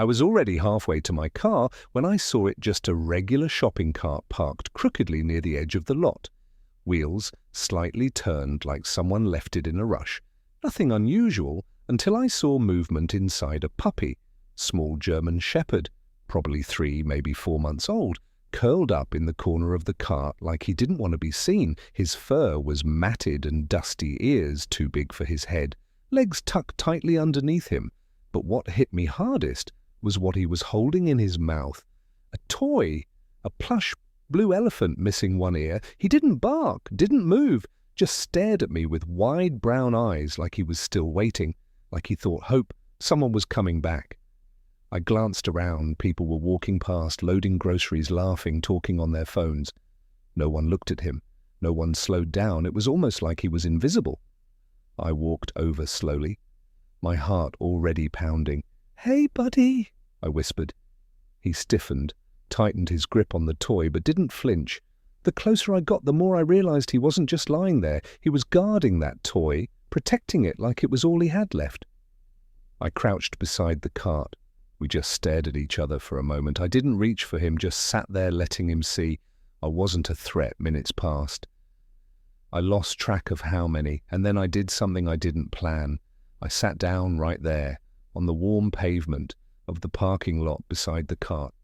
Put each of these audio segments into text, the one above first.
I was already halfway to my car when I saw it just a regular shopping cart parked crookedly near the edge of the lot. Wheels slightly turned like someone left it in a rush. Nothing unusual until I saw movement inside a puppy, small German shepherd, probably 3, maybe 4 months old, curled up in the corner of the cart like he didn't want to be seen. His fur was matted and dusty, ears too big for his head, legs tucked tightly underneath him. But what hit me hardest was what he was holding in his mouth. A toy, a plush blue elephant missing one ear. He didn't bark, didn't move, just stared at me with wide brown eyes like he was still waiting, like he thought someone was coming back. I glanced around. People were walking past, loading groceries, laughing, talking on their phones. No one looked at him. No one slowed down. It was almost like he was invisible. I walked over slowly, my heart already pounding. "Hey, buddy," I whispered. He stiffened, tightened his grip on the toy, but didn't flinch. The closer I got, the more I realized he wasn't just lying there. He was guarding that toy, protecting it like it was all he had left. I crouched beside the cart. We just stared at each other for a moment. I didn't reach for him, just sat there letting him see I wasn't a threat. Minutes passed. I lost track of how many, and then I did something I didn't plan. I sat down right there, on the warm pavement of the parking lot beside the cart.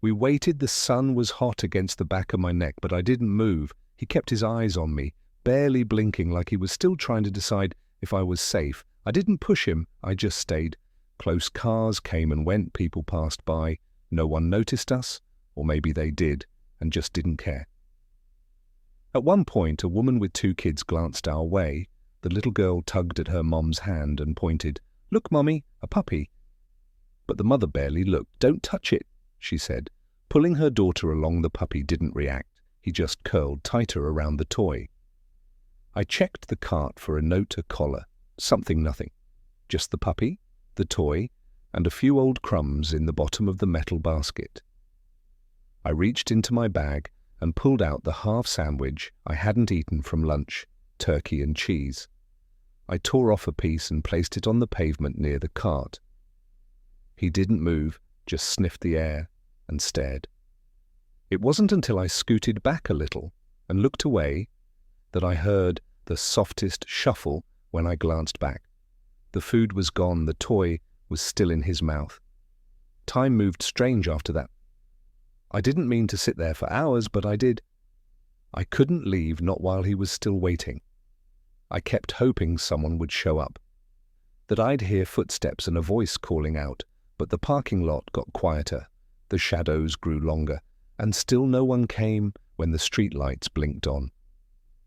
We waited. The sun was hot against the back of my neck, but I didn't move. He kept his eyes on me, barely blinking, like he was still trying to decide if I was safe. I didn't push him. I just stayed. Close cars came and went. People passed by. No one noticed us, or maybe they did and just didn't care. At one point, a woman with 2 kids glanced our way. The little girl tugged at her mom's hand and pointed. "Look, Mummy, a puppy." But the mother barely looked. "Don't touch it," she said. Pulling her daughter along, the puppy didn't react. He just curled tighter around the toy. I checked the cart for a note, a collar. Nothing. Just the puppy, the toy, and a few old crumbs in the bottom of the metal basket. I reached into my bag and pulled out the half sandwich I hadn't eaten from lunch, turkey and cheese. I tore off a piece and placed it on the pavement near the cart. He didn't move, just sniffed the air and stared. It wasn't until I scooted back a little and looked away that I heard the softest shuffle when I glanced back. The food was gone. The toy was still in his mouth. Time moved strange after that. I didn't mean to sit there for hours, but I did. I couldn't leave, not while he was still waiting. I kept hoping someone would show up, that I'd hear footsteps and a voice calling out, but the parking lot got quieter, the shadows grew longer, and still no one came when the streetlights blinked on.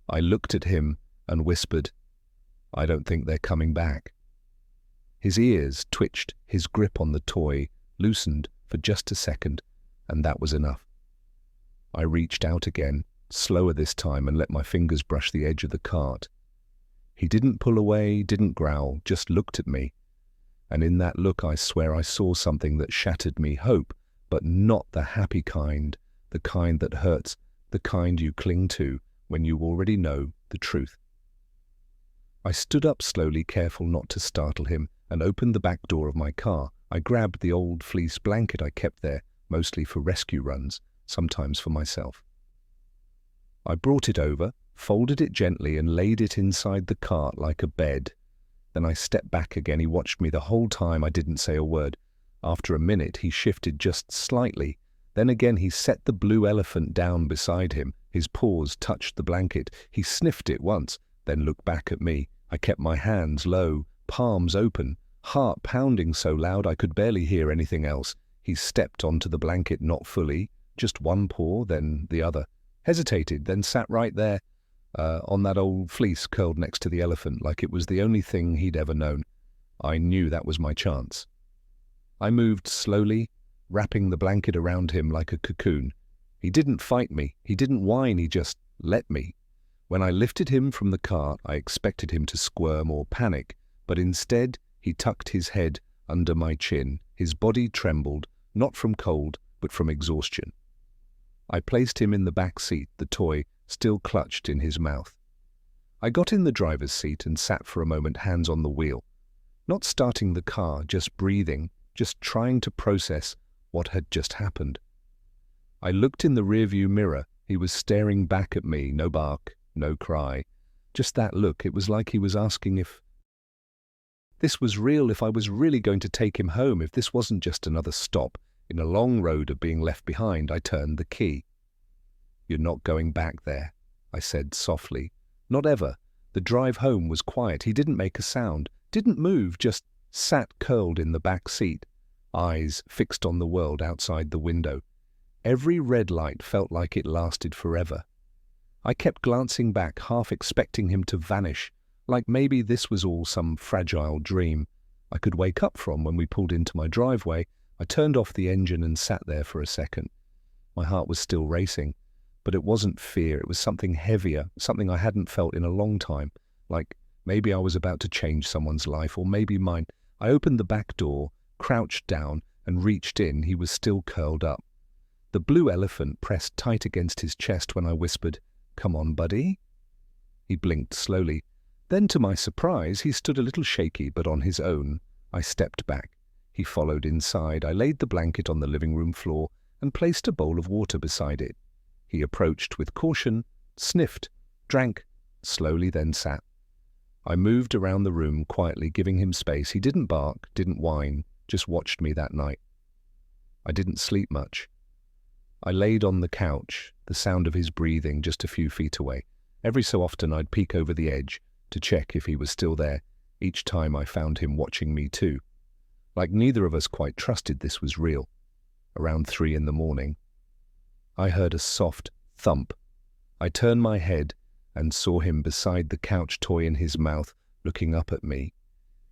I looked at him and whispered, "I don't think they're coming back." His ears twitched, his grip on the toy loosened for just a second, and that was enough. I reached out again, slower this time, and let my fingers brush the edge of the cart. He didn't pull away, didn't growl, just looked at me. And in that look, I swear I saw something that shattered me. Hope, but not the happy kind, the kind that hurts, the kind you cling to when you already know the truth. I stood up slowly, careful not to startle him, and opened the back door of my car. I grabbed the old fleece blanket I kept there, mostly for rescue runs, sometimes for myself. I brought it over, folded it gently, and laid it inside the cart like a bed. Then I stepped back again. He watched me the whole time. I didn't say a word. After a minute, he shifted just slightly. Then again, he set the blue elephant down beside him. His paws touched the blanket. He sniffed it once, then looked back at me. I kept my hands low, palms open, heart pounding so loud I could barely hear anything else. He stepped onto the blanket, not fully, just one paw, then the other. Hesitated, then sat right there, on that old fleece curled next to the elephant, like it was the only thing he'd ever known. I knew that was my chance. I moved slowly, wrapping the blanket around him like a cocoon. He didn't fight me, he didn't whine, he just let me. When I lifted him from the cart, I expected him to squirm or panic, but instead he tucked his head under my chin. His body trembled, not from cold, but from exhaustion. I placed him in the back seat, the toy still clutched in his mouth. I got in the driver's seat and sat for a moment, hands on the wheel. Not starting the car, just breathing, just trying to process what had just happened. I looked in the rearview mirror. He was staring back at me, no bark, no cry. Just that look. It was like he was asking if this was real, if I was really going to take him home, if this wasn't just another stop in a long road of being left behind. I turned the key. "You're not going back there," I said softly. "Not ever." The drive home was quiet. He didn't make a sound, didn't move, just sat curled in the back seat, eyes fixed on the world outside the window. Every red light felt like it lasted forever. I kept glancing back, half expecting him to vanish, like maybe this was all some fragile dream I could wake up from. When we pulled into my driveway, I turned off the engine and sat there for a second. My heart was still racing, but it wasn't fear. It was something heavier, something I hadn't felt in a long time, like maybe I was about to change someone's life, or maybe mine. I opened the back door, crouched down, and reached in. He was still curled up. The blue elephant pressed tight against his chest when I whispered, "Come on, buddy." He blinked slowly. Then, to my surprise, he stood a little shaky, but on his own. I stepped back. He followed inside. I laid the blanket on the living room floor and placed a bowl of water beside it. He approached with caution, sniffed, drank, slowly, then sat. I moved around the room quietly, giving him space. He didn't bark, didn't whine, just watched me that night. I didn't sleep much. I laid on the couch, the sound of his breathing just a few feet away. Every so often I'd peek over the edge to check if he was still there. Each time I found him watching me too. Like neither of us quite trusted this was real. Around 3 in the morning, I heard a soft thump. I turned my head and saw him beside the couch, toy in his mouth, looking up at me.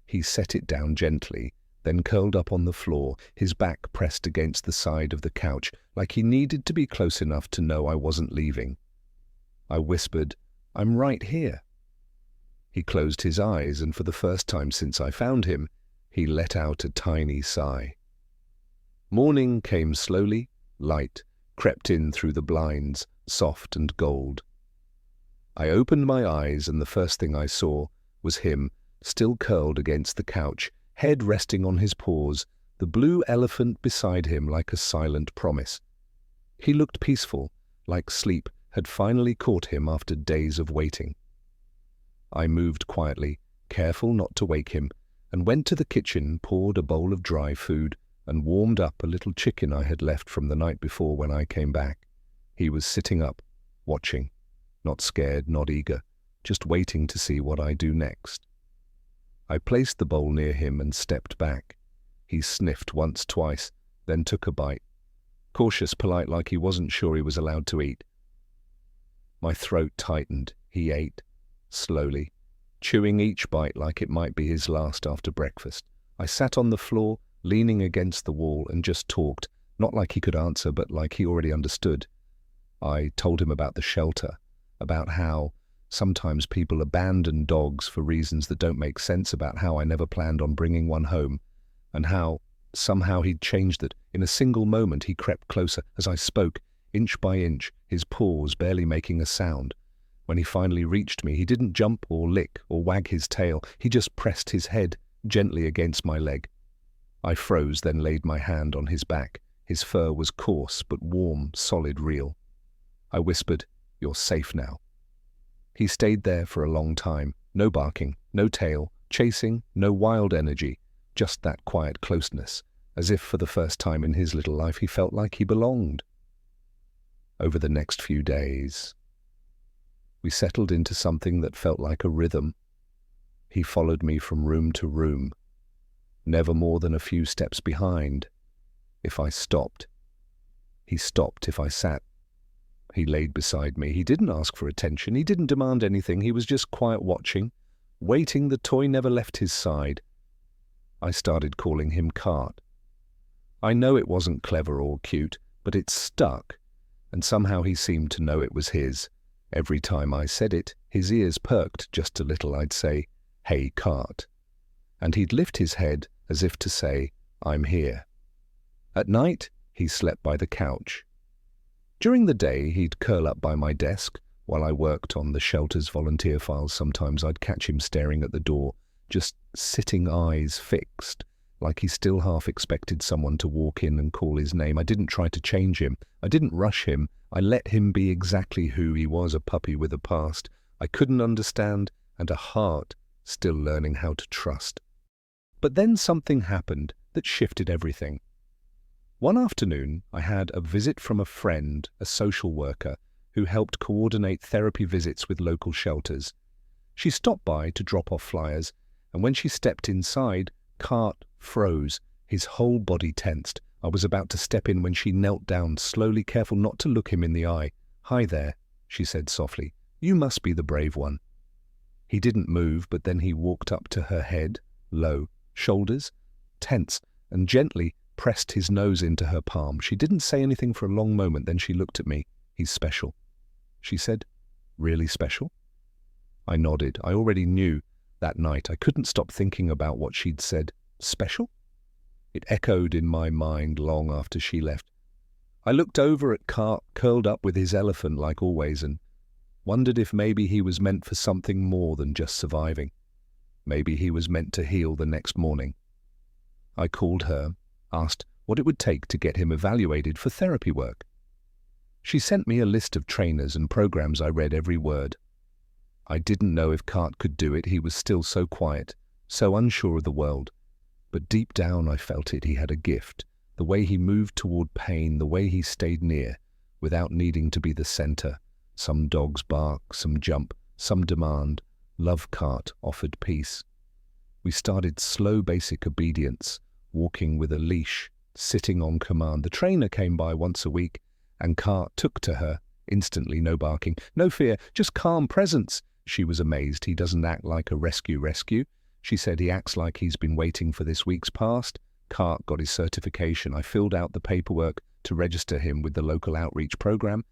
He set it down gently, then curled up on the floor, his back pressed against the side of the couch, like he needed to be close enough to know I wasn't leaving. I whispered, "I'm right here." He closed his eyes, and for the first time since I found him, he let out a tiny sigh. Morning came slowly. Light crept in through the blinds, soft and gold. I opened my eyes, and the first thing I saw was him, still curled against the couch, head resting on his paws, the blue elephant beside him like a silent promise. He looked peaceful, like sleep had finally caught him after days of waiting. I moved quietly, careful not to wake him, and went to the kitchen, poured a bowl of dry food, and warmed up a little chicken I had left from the night before when I came back. He was sitting up, watching, not scared, not eager, just waiting to see what I do next. I placed the bowl near him and stepped back. He sniffed once, twice, then took a bite, cautious, polite, like he wasn't sure he was allowed to eat. My throat tightened. He ate, slowly, chewing each bite like it might be his last after breakfast. I sat on the floor, leaning against the wall, and just talked, not like he could answer, but like he already understood. I told him about the shelter, about how sometimes people abandon dogs for reasons that don't make sense, about how I never planned on bringing one home, and how somehow he'd changed that. In a single moment he crept closer as I spoke, inch by inch, his paws barely making a sound. When he finally reached me, he didn't jump or lick or wag his tail. He just pressed his head gently against my leg. I froze, then laid my hand on his back. His fur was coarse but warm, solid, real. I whispered, "You're safe now." He stayed there for a long time. No barking, no tail, chasing, no wild energy, just that quiet closeness, as if for the first time in his little life he felt like he belonged. Over the next few days, we settled into something that felt like a rhythm. He followed me from room to room, never more than a few steps behind. If I stopped, he stopped. If I sat, he laid beside me. He didn't ask for attention. He didn't demand anything. He was just quiet, watching, waiting. The toy never left his side. I started calling him Cart. I know it wasn't clever or cute, but it stuck, and somehow he seemed to know it was his. Every time I said it, his ears perked just a little. I'd say, "Hey, Cart," and he'd lift his head as if to say, "I'm here." At night, he slept by the couch. During the day, he'd curl up by my desk. While I worked on the shelter's volunteer files, sometimes I'd catch him staring at the door, just sitting, eyes fixed, like he still half expected someone to walk in and call his name. I didn't try to change him. I didn't rush him. I let him be exactly who he was, a puppy with a past I couldn't understand and a heart still learning how to trust. But then something happened that shifted everything. One afternoon, I had a visit from a friend, a social worker, who helped coordinate therapy visits with local shelters. She stopped by to drop off flyers, and when she stepped inside, Cart froze, his whole body tensed. I was about to step in when she knelt down, slowly, careful not to look him in the eye. "Hi there," she said softly. "You must be the brave one." He didn't move, but then he walked up to her head, low, shoulders tense, and gently pressed his nose into her palm. She didn't say anything for a long moment, then she looked at me. "He's special," she said. "Really special?" I nodded. I already knew that night. I couldn't stop thinking about what she'd said. Special? It echoed in my mind long after she left. I looked over at Cart, curled up with his elephant like always, and wondered if maybe he was meant for something more than just surviving. Maybe he was meant to heal the next morning. I called her, asked what it would take to get him evaluated for therapy work. She sent me a list of trainers and programs. I read every word. I didn't know if Cart could do it. He was still so quiet, so unsure of the world. But deep down I felt it. He had a gift. The way he moved toward pain, the way he stayed near, without needing to be the center. Some dogs bark, some jump, some demand. Love Cart offered peace. We started slow, basic obedience, walking with a leash, sitting on command. The trainer came by once a week, and Cart took to her. Instantly, no barking, no fear, just calm presence. She was amazed. He doesn't act like a rescue. She said he acts like he's been waiting for this week's past. Cart got his certification. I filled out the paperwork to register him with the local outreach program.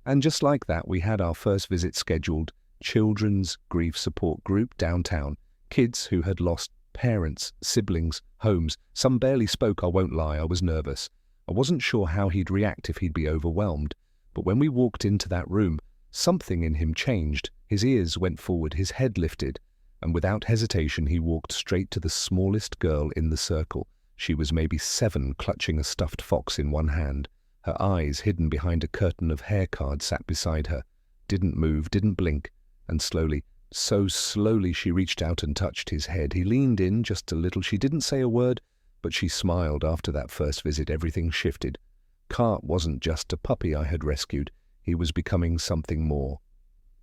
And just like that, we had our first visit scheduled. Children's grief support group downtown. Kids who had lost parents, siblings, homes. Some barely spoke, I won't lie. I was nervous. I wasn't sure how he'd react if he'd be overwhelmed. But when we walked into that room, something in him changed. His ears went forward, his head lifted, and without hesitation he walked straight to the smallest girl in the circle. She was maybe 7, clutching a stuffed fox in one hand. Her eyes, hidden behind a curtain of hair cards, sat beside her. Didn't move, didn't blink, and slowly, so slowly, she reached out and touched his head. He leaned in just a little. She didn't say a word, but she smiled. After that first visit, everything shifted. Cart wasn't just a puppy I had rescued. He was becoming something more.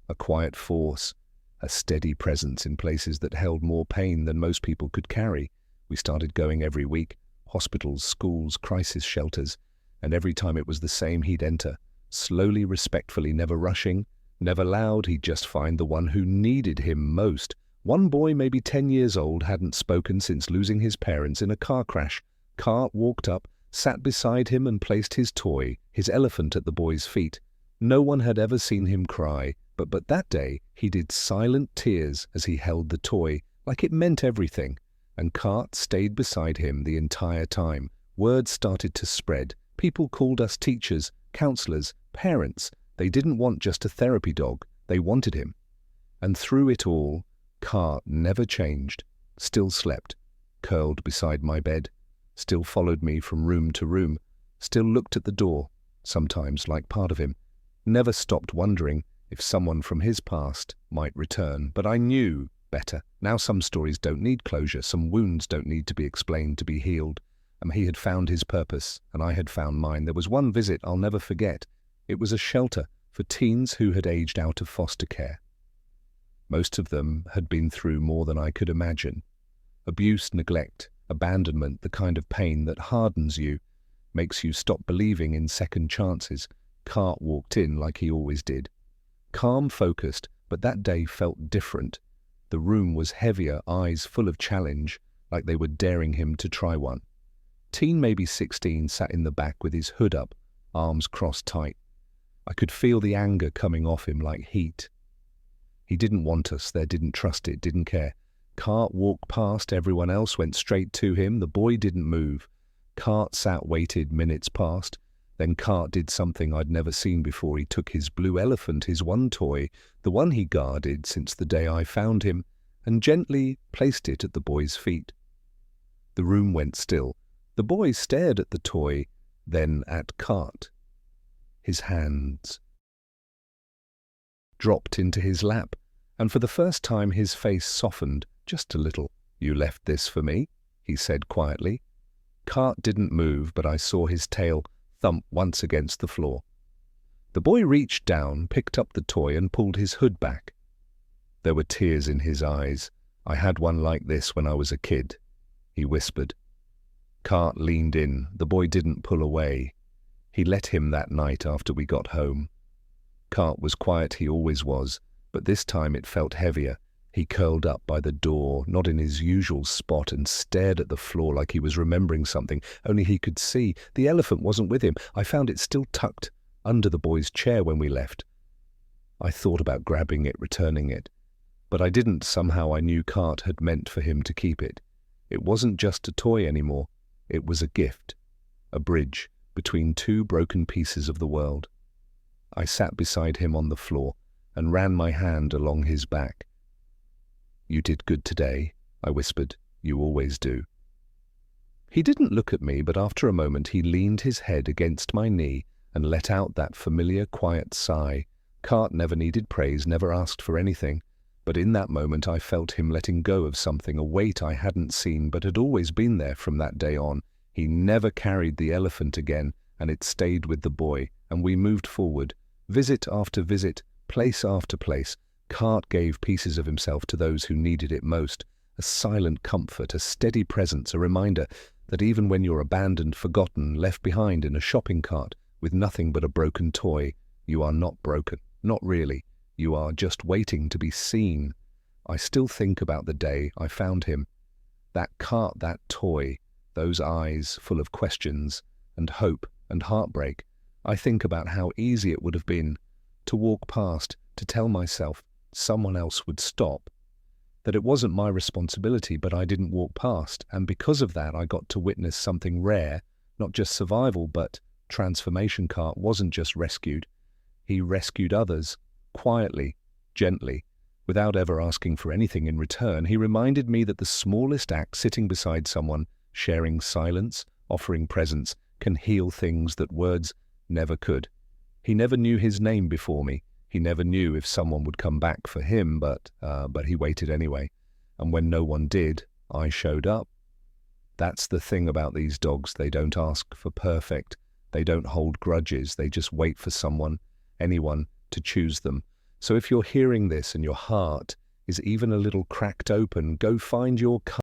A quiet force, a steady presence in places that held more pain than most people could carry. We started going every week. Hospitals, schools, crisis shelters. And every time it was the same. He'd enter, slowly, respectfully, never rushing, never loud. He'd just find the one who needed him most. One boy, maybe 10 years old, hadn't spoken since losing his parents in a car crash. Cart walked up, sat beside him and placed his toy, his elephant, at the boy's feet. No one had ever seen him cry, but that day he did silent tears as he held the toy, like it meant everything. And Cart stayed beside him the entire time. Words started to spread. People called us teachers, counselors, parents. They didn't want just a therapy dog. They wanted him. And through it all, Cart never changed, still slept, curled beside my bed, still followed me from room to room, still looked at the door, sometimes like part of him, never stopped wondering if someone from his past might return. But I knew better. Now some stories don't need closure, some wounds don't need to be explained to be healed. He had found his purpose, and I had found mine. There was one visit I'll never forget. It was a shelter for teens who had aged out of foster care. Most of them had been through more than I could imagine. Abuse, neglect, abandonment, the kind of pain that hardens you, makes you stop believing in second chances. Cart walked in like he always did. Calm, focused, but that day felt different. The room was heavier, eyes full of challenge, like they were daring him to try one. Teen, maybe 16, sat in the back with his hood up, arms crossed tight. I could feel the anger coming off him like heat. He didn't want us there, didn't trust it, didn't care. Cart walked past, everyone else went straight to him. The boy didn't move. Cart sat, waited, minutes passed. Then Cart did something I'd never seen before. He took his blue elephant, his one toy, the one he guarded since the day I found him, and gently placed it at the boy's feet. The room went still. The boy stared at the toy, then at Cart. His hands dropped into his lap, and for the first time his face softened just a little. "You left this for me?" he said quietly. Cart didn't move, but I saw his tail thump once against the floor. The boy reached down, picked up the toy, and pulled his hood back. There were tears in his eyes. "I had one like this when I was a kid," he whispered. Cart leaned in. The boy didn't pull away. He let him that night after we got home. Cart was quiet, he always was, but this time it felt heavier. He curled up by the door, not in his usual spot, and stared at the floor like he was remembering something, only he could see the elephant wasn't with him. I found it still tucked under the boy's chair when we left. I thought about grabbing it, returning it, but I didn't. Somehow I knew Cart had meant for him to keep it. It wasn't just a toy anymore. It was a gift, a bridge between two broken pieces of the world. I sat beside him on the floor and ran my hand along his back. "You did good today," I whispered. "You always do." He didn't look at me, but after a moment he leaned his head against my knee and let out that familiar, quiet sigh. Cart never needed praise, never asked for anything, but in that moment I felt him letting go of something, a weight I hadn't seen but had always been there from that day on. He never carried the elephant again, and it stayed with the boy, and we moved forward. Visit after visit, place after place, Cart gave pieces of himself to those who needed it most. A silent comfort, a steady presence, a reminder that even when you're abandoned, forgotten, left behind in a shopping cart with nothing but a broken toy, you are not broken. Not really. You are just waiting to be seen. I still think about the day I found him. That cart, that toy, those eyes full of questions and hope and heartbreak. I think about how easy it would have been to walk past, to tell myself someone else would stop, that it wasn't my responsibility, but I didn't walk past, and because of that I got to witness something rare, not just survival, but transformation. Cart wasn't just rescued. He rescued others, quietly, gently, without ever asking for anything in return. He reminded me that the smallest act, sitting beside someone, sharing silence, offering presence, can heal things that words never could. He never knew his name before me. He never knew if someone would come back for him, but he waited anyway. And when no one did, I showed up. That's the thing about these dogs. They don't ask for perfect. They don't hold grudges. They just wait for someone, anyone, to choose them. So if you're hearing this and your heart is even a little cracked open, go find your